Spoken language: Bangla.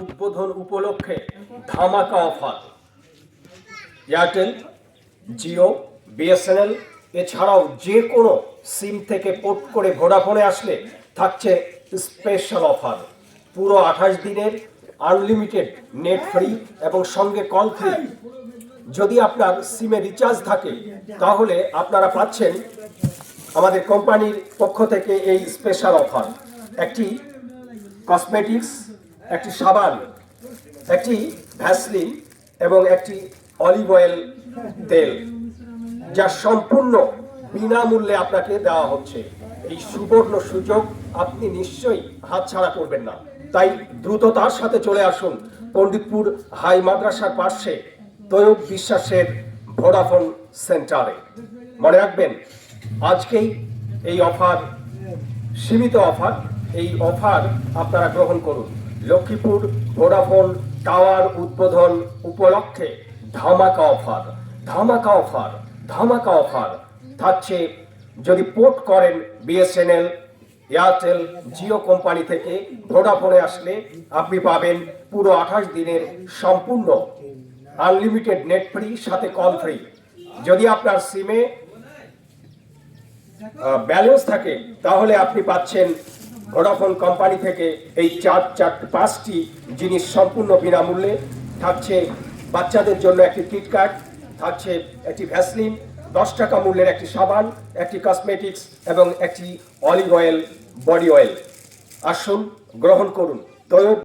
উদ্বোধন উপলক্ষে ধামাকা অফার। এয়ারটেল, জিও, বিএসএনএল এছাড়াও যে কোনো সিম থেকে পোর্ট করে ভোডাফোনে আসলে থাকছে স্পেশাল অফার। পুরো 28 দিনের আনলিমিটেড নেট ফ্রি এবং সঙ্গে কল ফ্রি। যদি আপনার সিমে রিচার্জ থাকে তাহলে আপনারা পাচ্ছেন আমাদের কোম্পানির পক্ষ থেকে এই স্পেশাল অফার। একটি কসমেটিক্স, একটি সাবান, একটি ভ্যাসলিন এবং একটি অলিভ অয়েল তেল, যা সম্পূর্ণ বিনামূল্যে আপনাকে দেওয়া হচ্ছে। এই সুবর্ণ সুযোগ আপনি নিশ্চয়ই হাতছাড়া করবেন না। তাই দ্রুততার সাথে চলে আসুন পণ্ডিতপুর হাই মাদ্রাসার পাশে তৈয়ব বিশ্বাসের ভোডাফোন সেন্টারে। মনে রাখবেন, আজকেই এই অফার, সীমিত অফার। এই অফার আপনারা গ্রহণ করুন। লক্ষ্মীপুর ভোডাফোন টাওয়ার উদ্বোধন উপলক্ষে ধামাকা অফার, ধামাকা অফার, ধামাকা অফার থাকছে। যদি পোর্ট করেন বিএসএনএল, এয়ারটেল, জিও কোম্পানি থেকে ভোডাফোনে আসলে আপনি পাবেন পুরো 28 দিনের সম্পূর্ণ আনলিমিটেড নেট ফ্রি, সাথে কল ফ্রি। যদি আপনার সিমে ব্যালেন্স থাকে তাহলে আপনি পাচ্ছেন ভোডাফোন কোম্পানি থেকে এই 5টি জিনিস সম্পূর্ণ বিনামূল্যে। থাকছে বাচ্চাদের জন্য একটি কিটক্যাট, থাকছে একটি ভ্যাসলিন, 10 টাকা মূল্যের একটি সাবান, একটি কসমেটিক্স এবং একটি অলিভ অয়েল বডি অয়েল। আসুন, গ্রহণ করুন। তৈয়ব